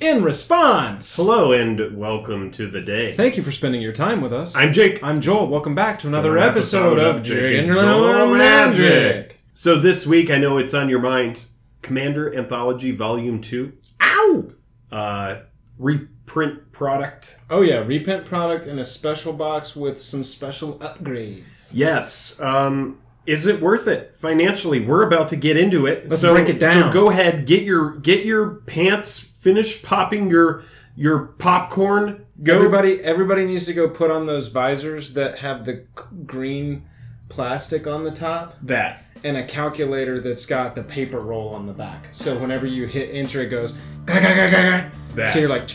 In response. Hello and welcome to the day. Thank you for spending your time with us. I'm Jake. I'm Joel. Welcome back to another episode of Jake and Joel Magic. So this week, I know it's on your mind, Commander Anthology V2. Ow! Reprint product. Oh yeah, reprint product in a special box with some special upgrades. Yes. Is it worth it financially? We're about to get into it. Let's break it down. So go ahead, get your pants, finish popping your popcorn. Go. Everybody needs to go put on those visors that have the green plastic on the top. That. And a calculator that's got the paper roll on the back. So whenever you hit enter, it goes. That. So you're like.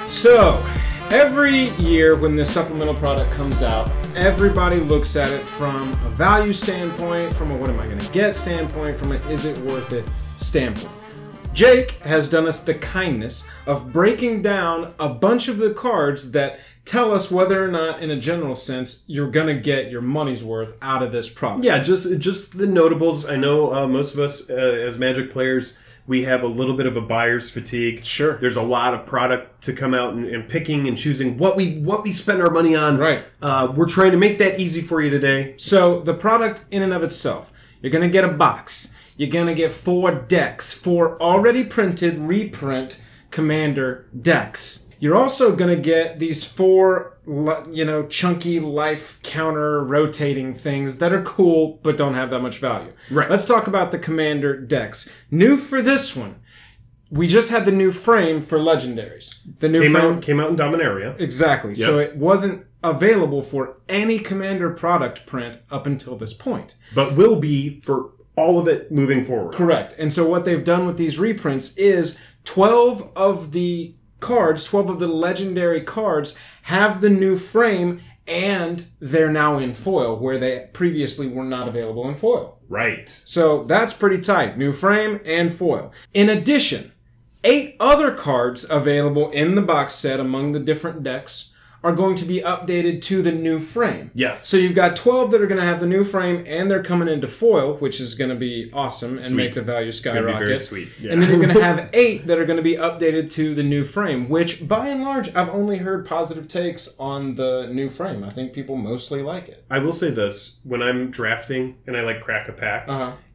So, every year when this supplemental product comes out, everybody looks at it from a value standpoint, from a what am I going to get standpoint, from a is it worth it standpoint. Jake has done us the kindness of breaking down a bunch of the cards that tell us whether or not, in a general sense, you're going to get your money's worth out of this product. Yeah, just the notables. I know most of us as Magic players, we have a little bit of a buyer's fatigue. Sure. There's a lot of product to come out and picking and choosing what we spend our money on. Right. We're trying to make that easy for you today. So the product in and of itself, you're going to get a box. You're going to get 4 decks, 4 already printed reprint Commander decks. You're also going to get these 4, chunky life counter rotating things that are cool but don't have that much value. Right. Let's talk about the Commander decks. New for this one, we just had the new frame for Legendaries. The new frame came out in Dominaria. Exactly. Yep. So it wasn't available for any Commander product print up until this point. But will be for all of it moving forward. Correct. And so what they've done with these reprints is 12 of the cards, 12 of the legendary cards have the new frame, and they're now in foil, where they previously were not available in foil. Right. So that's pretty tight. New frame and foil. In addition, 8 other cards available in the box set among the different decks are going to be updated to the new frame. Yes. So you've got 12 that are going to have the new frame, and they're coming into foil, which is going to be awesome and make the value skyrocket. It's going to be very sweet. Yeah. And then you're going to have 8 that are going to be updated to the new frame, which by and large, I've only heard positive takes on the new frame. I think people mostly like it. I will say this, when I'm drafting and I crack a pack,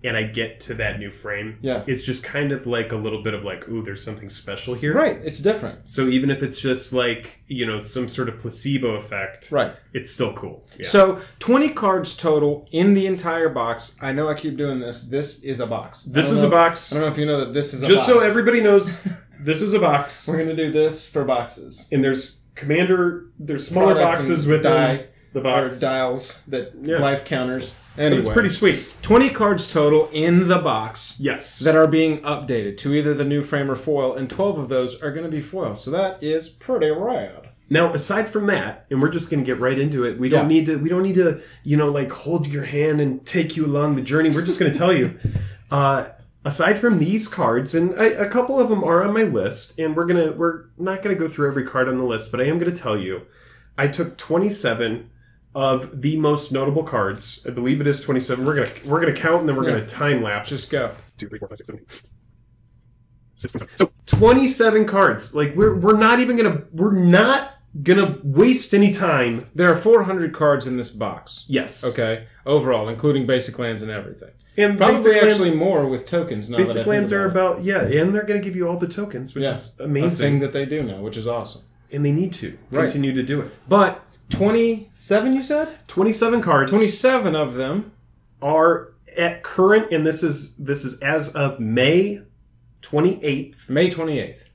and I get to that new frame, it's just kind of like a little bit of ooh, there's something special here. Right, it's different. So even if it's just some sort of placebo effect, right, it's still cool. Yeah. So 20 cards total in the entire box. I know I keep doing this. This is a box. This is a box. I don't know if you know that this is a box. Just so everybody knows, this is a box. We're going to do this for boxes. And there's smaller boxes with the box. Or dials that life counters. Anyway, it's pretty sweet. 20 cards total in the box. Yes. That are being updated to either the new frame or foil, and 12 of those are going to be foil. So that is pretty rad. Now, aside from that, and we're just going to get right into it. We don't need to hold your hand and take you along the journey. We're just going to tell you. Aside from these cards, and a couple of them are on my list, and we're not going to go through every card on the list, but I am going to tell you, I took 27 of the most notable cards. I believe it is 27. We're gonna count, and then we're gonna time lapse. Just go. 2, 3, 4, 5, 6, 7, 8. 6, 7. So 27 cards. We're not gonna waste any time. There are 400 cards in this box. Yes. Okay. Overall, including basic lands and everything. And probably actually more with tokens. Now basic lands are about and they're gonna give you all the tokens, which is amazing. A thing that they do now, which is awesome. And they need to continue to do it. But 27, you said? 27 cards. 27 of them are at current, and this is as of May 28th. May 28th.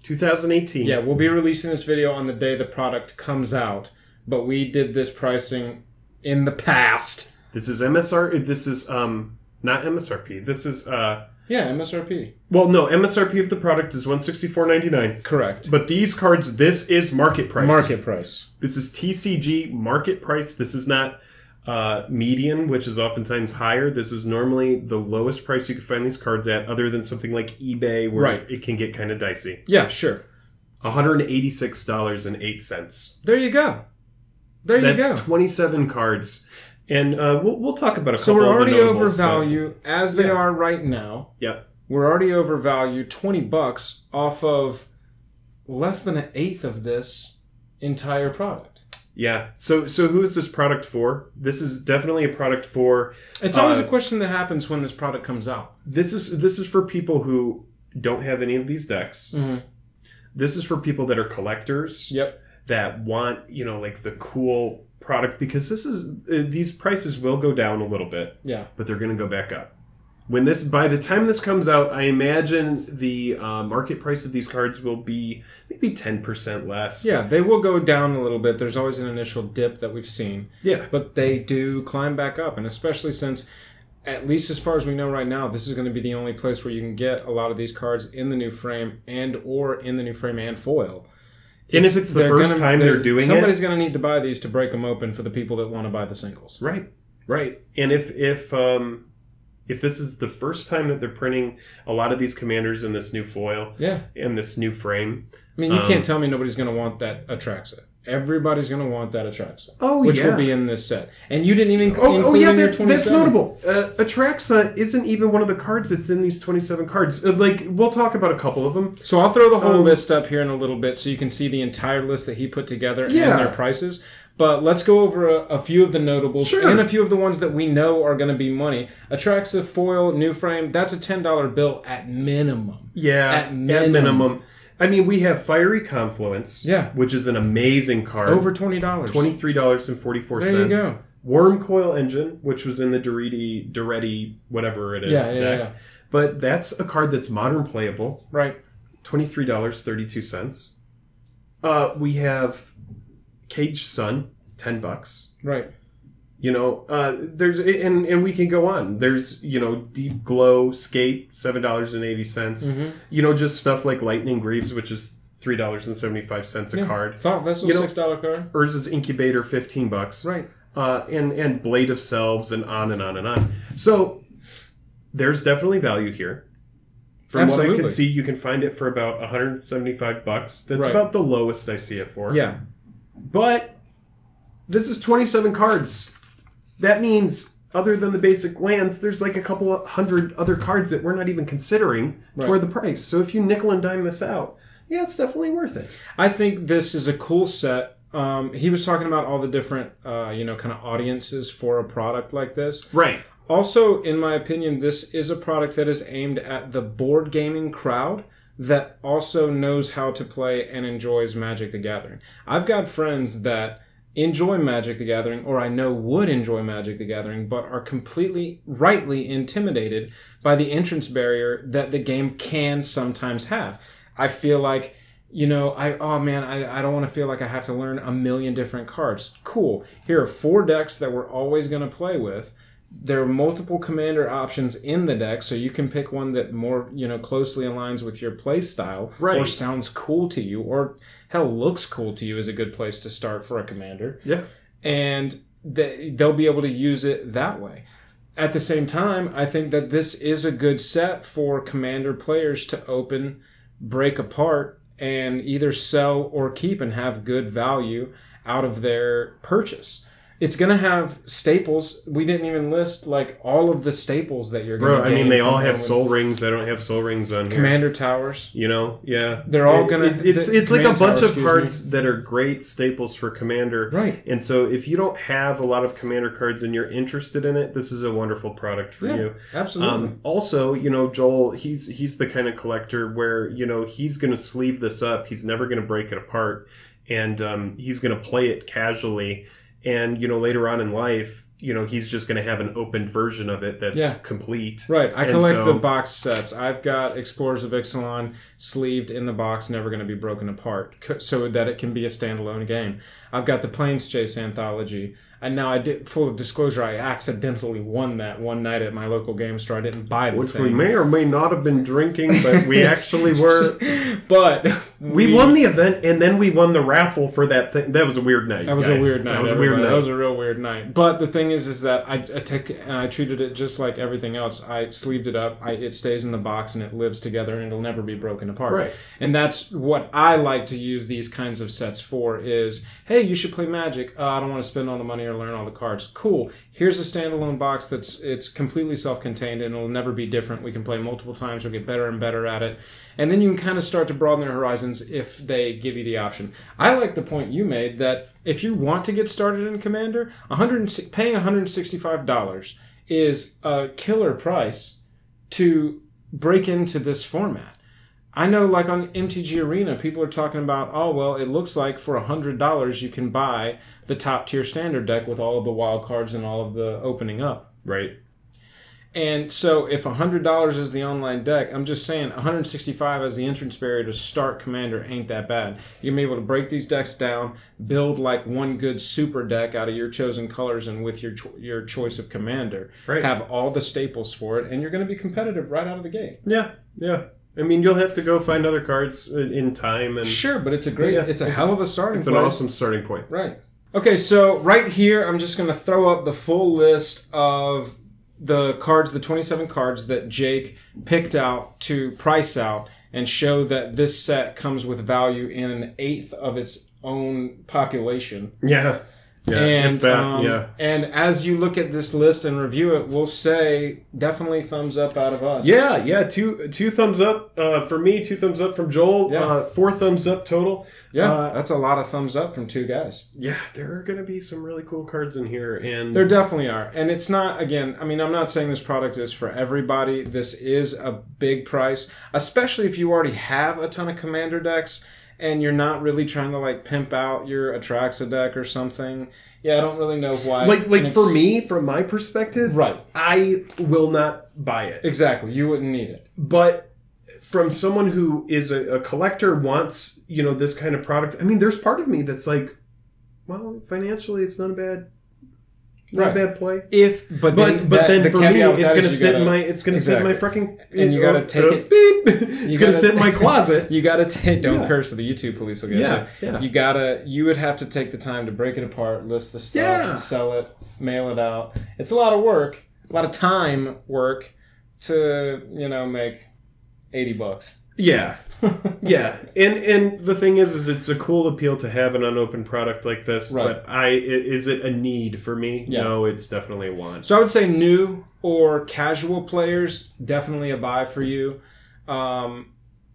2018. Yeah, we'll be releasing this video on the day the product comes out, but we did this pricing in the past. This is MSRP. This is not MSRP. This is MSRP. Well, no, MSRP of the product is $164.99. Correct. But these cards, this is market price. Market price. This is TCG market price. This is not median, which is oftentimes higher. This is normally the lowest price you can find these cards at, other than something like eBay, where it can get kind of dicey. Yeah, sure. $186.08. There you go. There you go. That's 27 cards. And we'll talk about a couple So we're already of the notables, overvalued as they are right now. Yep. We're already overvalued $20 off of less than an eighth of this entire product. Yeah. So who is this product for? This is definitely a product for... It's always a question that happens when this product comes out. This is for people who don't have any of these decks. Mm-hmm. This is for people that are collectors. Yep. That want, like the cool product, because these prices will go down a little bit. Yeah. But they're going to go back up. By the time this comes out, I imagine the market price of these cards will be maybe 10% less. Yeah, they will go down a little bit. There's always an initial dip that we've seen. Yeah. But they do climb back up, and especially since, at least as far as we know right now, this is going to be the only place where you can get a lot of these cards in the new frame and foil. And if it's the first time they're doing it... Somebody's going to need to buy these to break them open for the people that want to buy the singles. Right. And if this is the first time that they're printing a lot of these commanders in this new foil, in this new frame... I mean, you can't tell me nobody's going to want that Atraxa. Everybody's going to want that Atraxa. Oh, which will be in this set. And you didn't even include that's notable. Atraxa isn't even one of the cards that's in these 27 cards. We'll talk about a couple of them. So I'll throw the whole list up here in a little bit so you can see the entire list that he put together and their prices. But let's go over a few of the notables and a few of the ones that we know are going to be money. Atraxa foil, new frame, that's a $10 bill at minimum. Yeah, at minimum. I mean, we have Fiery Confluence, which is an amazing card. Over $20. $23.44. There you go. Worm Coil Engine, which was in the Duretti, whatever it is, deck. Yeah. But that's a card that's modern playable. Right. $23.32. We have Caged Sun, $10. Right. There's and we can go on. There's Deep Glow Skate, $7.80. Mm-hmm. Just stuff like Lightning Greaves, which is $3.75 a card. Thought Vessel, $6 card. Urza's Incubator, $15. Right. And Blade of Selves, and on and on and on. So there's definitely value here. From what I can see, you can find it for about $175. That's about the lowest I see it for. Yeah. But this is 27 cards. That means, other than the basic lands, there's like a couple of hundred other cards that we're not even considering toward the price. So if you nickel and dime this out, it's definitely worth it. I think this is a cool set. He was talking about all the different, kind of audiences for a product like this. Right. Also, in my opinion, this is a product that is aimed at the board gaming crowd that also knows how to play and enjoys Magic the Gathering. I've got friends that enjoy Magic the Gathering, or I know would enjoy Magic the Gathering, but are completely rightly intimidated by the entrance barrier that the game can sometimes have. I feel like, I don't want to feel like I have to learn a million different cards. Cool. Here are 4 decks that we're always going to play with. There are multiple commander options in the deck, so you can pick one that more, closely aligns with your play style, or sounds cool to you, or hell, looks cool to you is a good place to start for a commander. Yeah. And they'll be able to use it that way. At the same time, I think that this is a good set for commander players to open, break apart, and either sell or keep and have good value out of their purchase. It's going to have staples. We didn't even list all of the staples that you're going to get. They all have soul rings. I don't have soul rings on here. Commander Towers. Yeah. They're all going to... It's like a bunch of cards that are great staples for Commander. Right. And so if you don't have a lot of Commander cards and you're interested in it, this is a wonderful product for you. Absolutely. Also, Joel, he's the kind of collector where, he's going to sleeve this up. He's never going to break it apart. And he's going to play it casually. And, later on in life, he's just going to have an opened version of it that's complete. Right. I collect the box sets. I've got Explorers of Ixalan sleeved in the box, never going to be broken apart, so that it can be a standalone game. I've got the Plains Chase Anthology. And now, full disclosure, I accidentally won that one night at my local game store. I didn't buy the thing. Which we may or may not have been drinking, but we actually were. But we won the event, and then we won the raffle for that thing. That was a weird night. That was a weird night. That was a real weird night. But the thing thing is that I took and I treated it just like everything else. I sleeved it up. It stays in the box and it lives together and it'll never be broken apart. Right. And that's what I like to use these kinds of sets for is, hey, you should play Magic. I don't want to spend all the money or learn all the cards. Cool. Here's a standalone box it's completely self-contained and it'll never be different. We can play multiple times. You'll get better and better at it. And then you can kind of start to broaden their horizons if they give you the option. I like the point you made that if you want to get started in Commander, paying $165 is a killer price to break into this format. I know, like on MTG Arena, people are talking about, oh, well, it looks like for $100 you can buy the top tier standard deck with all of the wild cards and all of the opening up. Right. And so if $100 is the online deck, I'm just saying $165 as the entrance barrier to start Commander ain't that bad. You're going to be able to break these decks down, build like one good super deck out of your chosen colors and with your choice of Commander. Right. Have all the staples for it, and you're going to be competitive right out of the gate. Yeah, yeah. I mean, you'll have to go find other cards in time. And sure, but it's a hell of a starting point. It's an awesome starting point. Right. Okay, so right here, I'm just going to throw up the full list of the cards, the 27 cards that Jake picked out to price out and show that this set comes with value in an eighth of its own population. Yeah. Yeah, and as you look at this list and review it, we'll say definitely thumbs up out of us. Yeah, two thumbs up for me, 2 thumbs up from Joel, 4 thumbs up total. Yeah, that's a lot of thumbs up from 2 guys. Yeah, there are going to be some really cool cards in here. And there definitely are. And it's not, again, I mean, I'm not saying this product is for everybody. This is a big price, especially if you already have a ton of Commander decks and you're not really trying to like pimp out your Atraxa deck or something. Yeah, I don't really know why. Like for me, from my perspective, right, I will not buy it. Exactly, you wouldn't need it. But from someone who is a collector, wants this kind of product. I mean, there's part of me that's like, well, financially, it's not a bad. Not a bad play. But then for me, it's going to sit in my fucking. And you got to take it. Beep. It's going to sit in my closet. You got to take. Don't curse, or the YouTube police will get you. Yeah. You would have to take the time to break it apart, list the stuff, sell it, mail it out. It's a lot of work, a lot of time work to make $80. Yeah. Yeah, and the thing is it's a cool appeal to have an unopened product like this. Right. But is it a need for me? Yeah. No, it's definitely a want. So I would say new or casual players, definitely a buy for you.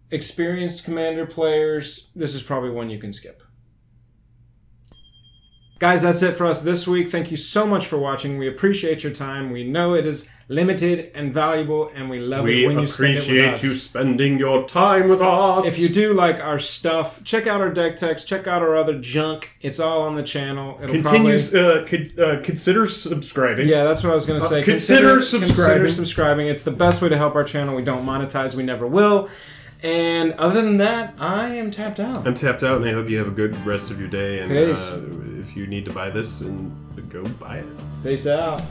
Experienced Commander players, this is probably one you can skip. Guys, that's it for us this week. Thank you so much for watching. We appreciate your time. We know it is limited and valuable, and we love it when you spend it with us. We appreciate you spending your time with us. If you do like our stuff, check out our deck text, check out our other junk. It's all on the channel. Consider subscribing. Yeah, that's what I was going to say. Consider subscribing. It's the best way to help our channel. We don't monetize. We never will. And other than that, I am tapped out. I'm tapped out, and I hope you have a good rest of your day. And Peace. If you need to buy this, and go buy it. Peace out.